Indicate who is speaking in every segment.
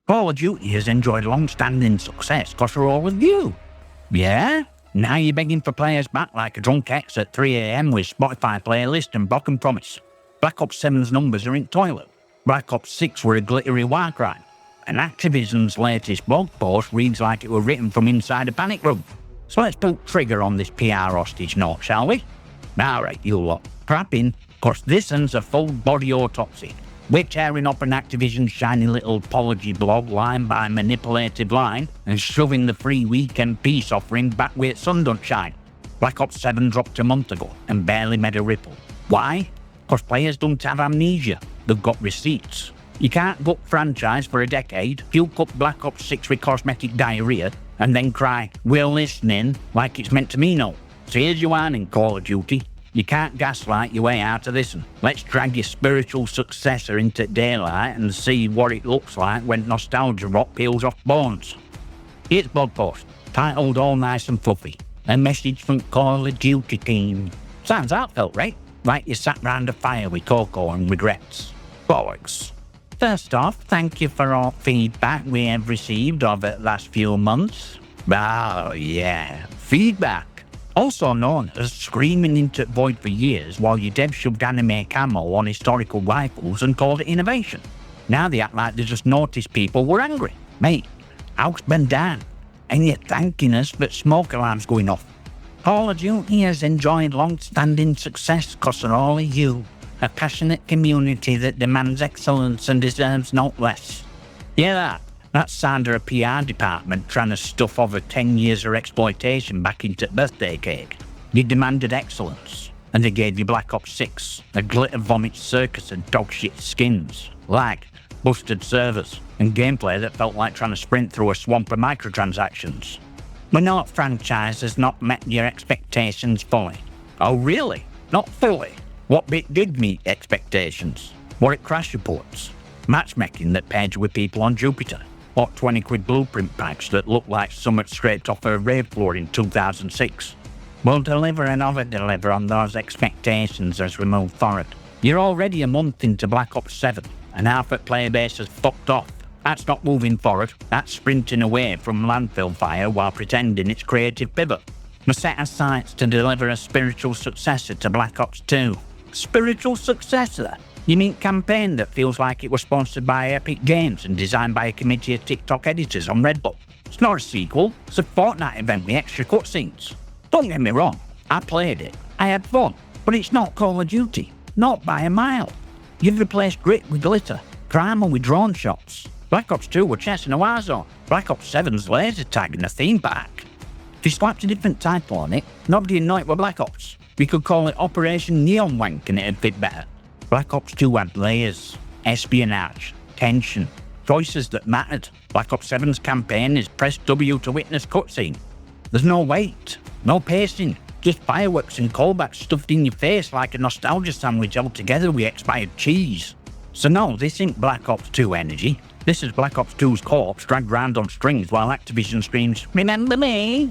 Speaker 1: Call of Duty has enjoyed long-standing success because we're all with you. Yeah? Now you're begging for players back like a drunk ex at 3 AM with Spotify playlist and broken promise. Black Ops 7's numbers are in toilet. Black Ops 6 were a glittery war crime. And Activision's latest blog post reads like it were written from inside a panic room. So let's pull trigger on this PR hostage note, shall we? Alright, you lot. Crap in, cause this one's a full body autopsy. We're tearing up an Activision shiny little apology blog line by manipulative line and shoving the free weekend peace offering back where sun don't shine. Black Ops 7 dropped a month ago and barely made a ripple. Why? Cause players don't have amnesia, they've got receipts. You can't book franchise for a decade, puke up Black Ops 6 with cosmetic diarrhea, and then cry, "We're listening," like it's meant to mean no. So here's your warning, Call of Duty. You can't gaslight your way out of this one. Let's drag your spiritual successor into daylight and see what it looks like when nostalgia rock peels off bones. Here's blog post, titled All Nice and Fluffy. A message from Call of Duty team. Sounds heartfelt, right? Like you sat round a fire with cocoa and regrets. Bollocks. First off, thank you for all feedback we have received over the last few months. Oh yeah, feedback. Also known as screaming into the void for years while your dev shoved anime camo on historical rifles and called it innovation. Now they act like they just noticed people were angry. Mate, house been down, and you're thanking us for smoke alarms going off. Call of Duty has enjoyed long-standing success because of all of you, a passionate community that demands excellence and deserves no less. Hear that? That's Sandra PR department trying to stuff over 10 years of exploitation back into birthday cake. They demanded excellence, and they gave you Black Ops 6, a glitter vomit circus of dogshit skins, lag, busted servers, and gameplay that felt like trying to sprint through a swamp of microtransactions. But no franchise has not met your expectations fully. Oh really? Not fully? What bit did meet expectations? Were it crash reports? Matchmaking that paired you with people on Jupiter? Or 20 quid blueprint packs that looked like something scraped off a rave floor in 2006. We'll deliver and over-deliver on those expectations as we move forward. You're already a month into Black Ops 7, and half the player base has fucked off. That's not moving forward, that's sprinting away from landfill fire while pretending it's creative pivot. We set our sights to deliver a spiritual successor to Black Ops 2. Spiritual successor? You mean campaign that feels like it was sponsored by Epic Games and designed by a committee of TikTok editors on Red Bull? It's not a sequel, it's a Fortnite event with extra cutscenes. Don't get me wrong, I played it, I had fun, but it's not Call of Duty, not by a mile. You've replaced grit with glitter, primal with drone shots. Black Ops 2 were chess in a war zone, Black Ops 7's laser tag in a theme park. If you slapped a different title on it, nobody'd know it were Black Ops. We could call it Operation Neon Wank and it'd fit better. Black Ops 2 had layers, espionage, tension, choices that mattered. Black Ops 7's campaign is press W to witness cutscene. There's no weight, no pacing, just fireworks and callbacks stuffed in your face like a nostalgia sandwich held together with expired cheese. So no, this ain't Black Ops 2 energy. This is Black Ops 2's corpse dragged round on strings while Activision screams, "Remember me?"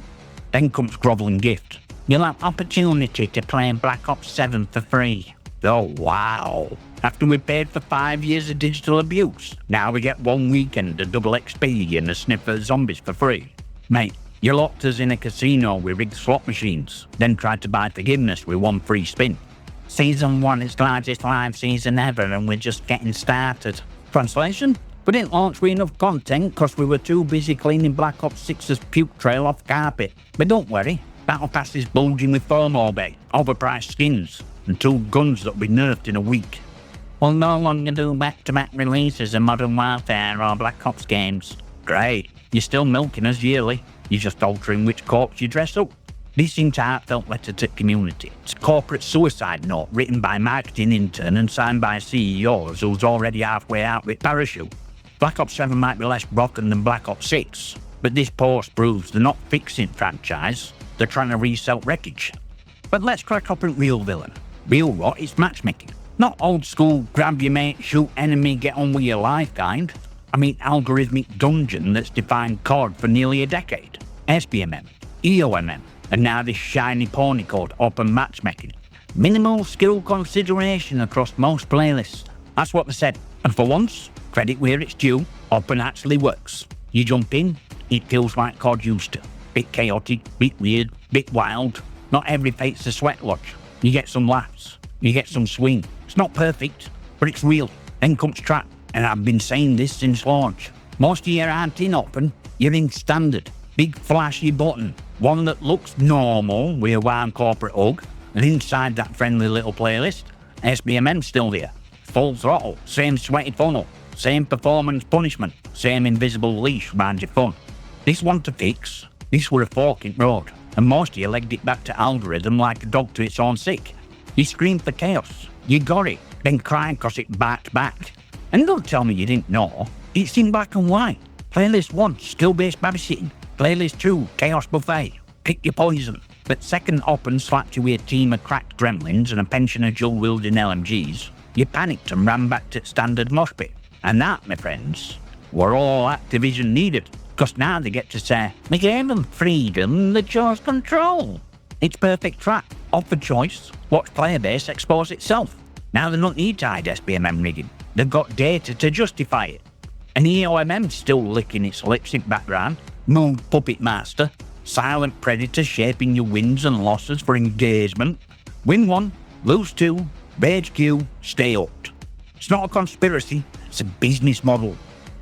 Speaker 1: Then comes grovelling gift. You'll have opportunity to play Black Ops 7 for free. Oh wow. After we paid for 5 years of digital abuse, now we get 1 weekend of double XP and a sniffer of zombies for free. Mate, you locked us in a casino with rigged slot machines, then tried to buy forgiveness with 1 free spin. Season 1 is the largest live season ever and we're just getting started. Translation? We didn't launch with enough content because we were too busy cleaning Black Ops 6's puke trail off carpet. But don't worry, Battle Pass is bulging with FOMO bait, overpriced skins, and 2 guns that'll be nerfed in a week. We'll no longer do back-to-back releases of Modern Warfare or Black Ops games. Great, you're still milking us yearly. You're just altering which corpse you dress up. This seems a heartfelt letter to community. It's a corporate suicide note written by a marketing intern and signed by a CEO who's already halfway out with parachute. Black Ops 7 might be less broken than Black Ops 6, but this post proves they're not fixing franchise, they're trying to resell wreckage. But let's crack up at real villain. Real what? It's matchmaking. Not old school, grab your mate, shoot enemy, get on with your life kind. I mean algorithmic dungeon that's defined COD for nearly a decade. SBMM, EOMM, and now this shiny pony called open matchmaking. Minimal skill consideration across most playlists. That's what they said. And for once, credit where it's due, Open actually works. You jump in, it feels like COD used to. Bit chaotic, bit weird, bit wild. Not every fate's a sweat lodge. You get some laughs, you get some swing. It's not perfect, but it's real. Then comes trap, and I've been saying this since launch. Most of you aren't in Open, you're in Standard. Big flashy button, one that looks normal with a warm corporate hug, and inside that friendly little playlist, SBMM still there. Full throttle, same sweaty funnel, same performance punishment, same invisible leash reminds you fun. This one to fix, this were a fork in road, and most of you legged it back to algorithm like a dog to its own sick. You screamed for chaos, you got it, then cried cause it backed back. And don't tell me you didn't know, it's in black and white. Playlist 1, skill-based babysitting. Playlist 2, chaos buffet. Pick your poison. But second Open slapped you with a team of cracked gremlins and a pension of dual-wielding LMGs, you panicked and ran back to Standard mosh pit. And that, my friends, were all Activision needed, because now they get to say, we gave them freedom, they chose control. It's perfect track, offer choice, watch player base expose itself. Now they don't need to hide SBMM rigging, they've got data to justify it. And EOMM's still licking its lips in background, mood puppet master, silent predator shaping your wins and losses for engagement. Win 1, lose 2, rage queue, stay hooked. It's not a conspiracy, it's a business model.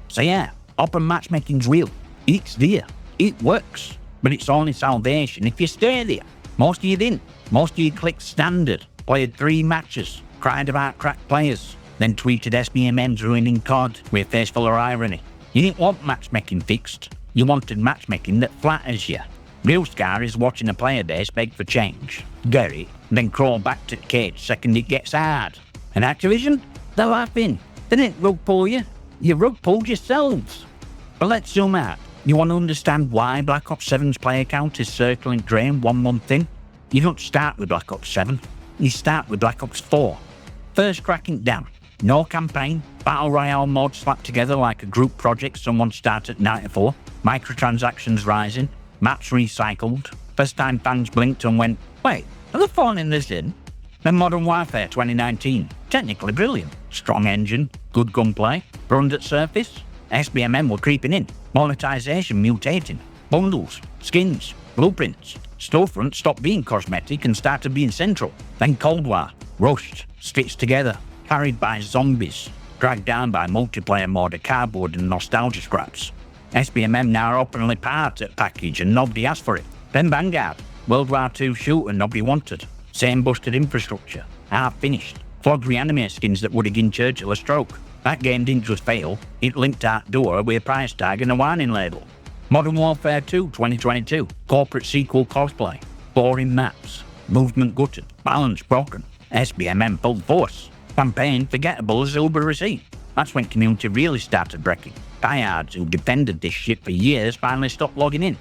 Speaker 1: So yeah, Open matchmaking's real. It's there. It works. But it's only salvation if you stay there. Most of you didn't. Most of you clicked Standard, played 3 matches, cried about cracked players, then tweeted SBMM's ruining COD with a face full of irony. You didn't want matchmaking fixed. You wanted matchmaking that flatters you. Real scar is watching a player base beg for change, get it, then crawl back to the cage second it gets hard. And Activision? They're laughing. They didn't rug pull you. You rug pulled yourselves. But let's zoom out. You want to understand why Black Ops 7's player count is circling drain 1 month in? You don't start with Black Ops 7. You start with Black Ops 4. First cracking down. No campaign. Battle Royale mode slapped together like a group project someone started at 94. Microtransactions rising. Maps recycled. First time fans blinked and went, wait, are they phoning this in? Then Modern Warfare 2019. Technically brilliant. Strong engine. Good gunplay. Burned at surface. SBMM were creeping in. Monetization mutating. Bundles. Skins. Blueprints. Storefront stopped being cosmetic and started being central. Then Cold War. Rushed. Stitched together. Carried by zombies. Dragged down by multiplayer mode of cardboard and nostalgia scraps. SBMM now are openly part of the package and nobody asked for it. Then Vanguard. World War II shooter nobody wanted. Same busted infrastructure. Half finished. Flogged reanimate skins that would have given Churchill a stroke. That game didn't just fail, it linked outdoor with a price tag and a warning label. Modern Warfare 2 2022. Corporate sequel cosplay. Boring maps. Movement gutted. Balance broken. SBMM full force. Campaign forgettable as Uber receipt. That's when community really started breaking. Diehards who defended this shit for years finally stopped logging in.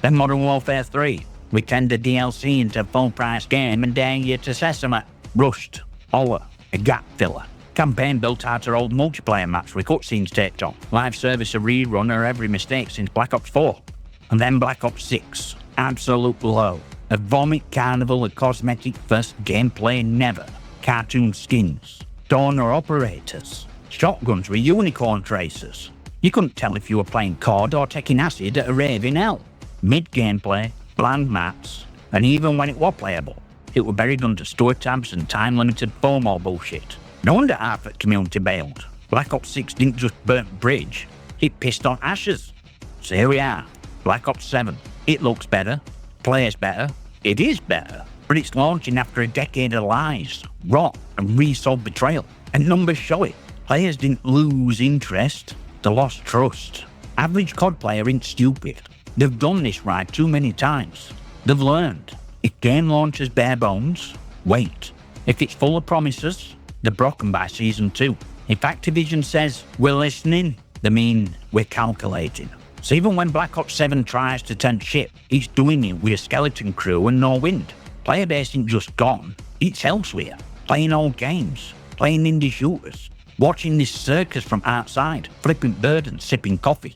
Speaker 1: Then Modern Warfare 3. We turned the DLC into a full price game and dang you to Sesame. Rushed. Horror. A gap filler. Campaign built out her old multiplayer maps with cutscenes taped on. Live service a rerun of every mistake since Black Ops 4. And then Black Ops 6. Absolute low. A vomit carnival of cosmetic first gameplay never. Cartoon skins. Donor operators. Shotguns with unicorn tracers. You couldn't tell if you were playing COD or taking acid at a rave in hell. Mid gameplay, bland maps, and even when it was playable, it were buried under store tabs and time-limited FOMO bullshit. No wonder half the community bailed. Black Ops 6 didn't just burn bridge, it pissed on ashes. So here we are, Black Ops 7. It looks better, plays better, it is better, but it's launching after a decade of lies, rot, and resold betrayal. And numbers show it. Players didn't lose interest, they lost trust. Average COD player ain't stupid. They've done this right too many times. They've learned. If game launches bare bones, wait. If it's full of promises, they're broken by Season 2. If Activision says, we're listening, they mean we're calculating. So even when Black Ops 7 tries to turn ship, it's doing it with a skeleton crew and no wind. Player base ain't just gone, it's elsewhere. Playing old games, playing indie shooters, watching this circus from outside, flipping bird and sipping coffee.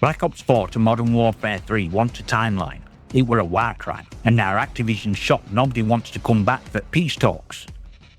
Speaker 1: Black Ops 4 to Modern Warfare 3 want a timeline. It were a war crime, and now Activision shocked nobody wants to come back for peace talks.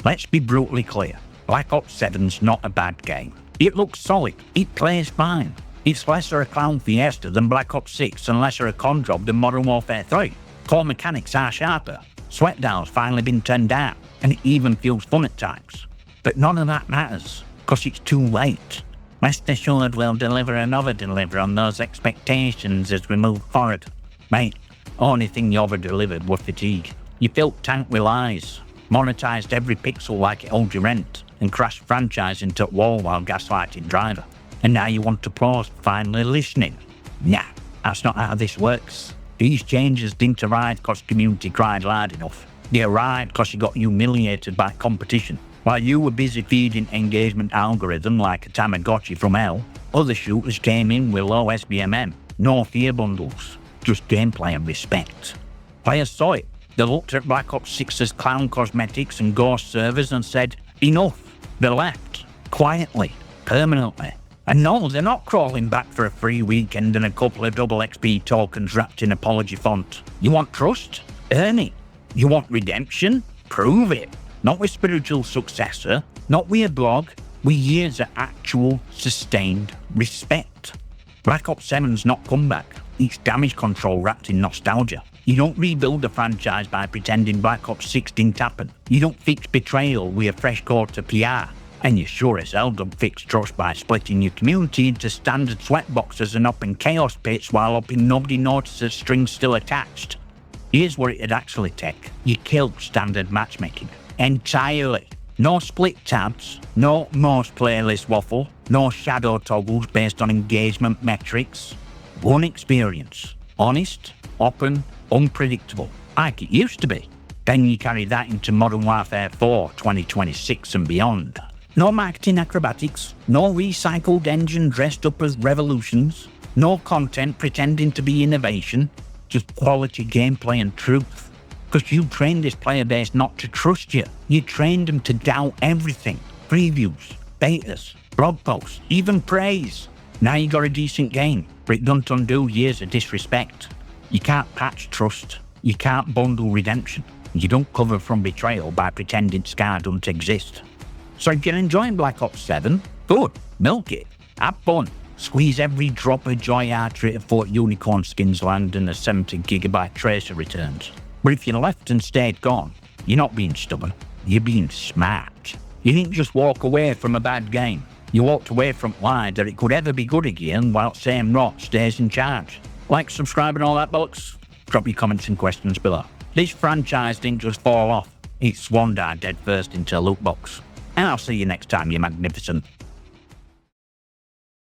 Speaker 1: Let's be brutally clear, Black Ops 7's not a bad game. It looks solid, it plays fine. It's lesser a clown fiesta than Black Ops 6 and lesser a con job than Modern Warfare 3. Core mechanics are sharper, sweat dial's finally been turned down, and it even feels fun at times. But none of that matters, because it's too late. Rest assured we'll deliver another deliver on those expectations as we move forward. Mate, only thing you ever delivered was fatigue. You filled tank with lies, monetised every pixel like it owed you rent, and crashed franchise into a wall while gaslighting driver. And now you want applause for finally listening. Nah, that's not how this works. These changes didn't arrive because community cried loud enough. They arrived because you got humiliated by competition. While you were busy feeding engagement algorithm like a Tamagotchi from hell, other shooters came in with low SBMM, no fear bundles, just gameplay and respect. Players saw it. They looked at Black Ops 6's clown cosmetics and ghost servers and said, enough. They left. Quietly. Permanently. And no, they're not crawling back for a free weekend and a couple of double XP tokens wrapped in apology font. You want trust? Earn it. You want redemption? Prove it. Not with spiritual successor, not with a blog, with years of actual, sustained respect. Black Ops 7's not comeback. It's damage control wrapped in nostalgia. You don't rebuild a franchise by pretending Black Ops 6 didn't happen. You don't fix betrayal with a fresh coat of PR. And you sure as hell don't fix trust by splitting your community into standard sweatboxes and up in chaos pits while up in nobody notices strings still attached. Here's what it'd actually take. You killed standard matchmaking. Entirely. No split tabs, no most playlist waffle, no shadow toggles based on engagement metrics. One experience. Honest, open, unpredictable. Like it used to be. Then you carry that into Modern Warfare 4 2026 and beyond. No marketing acrobatics, no recycled engine dressed up as revolutions, no content pretending to be innovation, just quality gameplay and truth. Because you trained this player base not to trust you. You trained them to doubt everything. Previews, betas, blog posts, even praise. Now you got a decent game, but it doesn't undo years of disrespect. You can't patch trust. You can't bundle redemption. You don't cover from betrayal by pretending Scar doesn't exist. So if you're enjoying Black Ops 7, good, milk it, have fun, squeeze every drop of joy out of Fort Unicorn skins land and the 70GB tracer returns. But if you left and stayed gone, you're not being stubborn, you're being smart. You didn't just walk away from a bad game, you walked away from lies that it could ever be good again while same rot stays in charge. Like, subscribe and all that bollocks. Drop your comments and questions below. This franchise didn't just fall off, it swan dived dead first into a loot box. And I'll see you next time, you magnificent.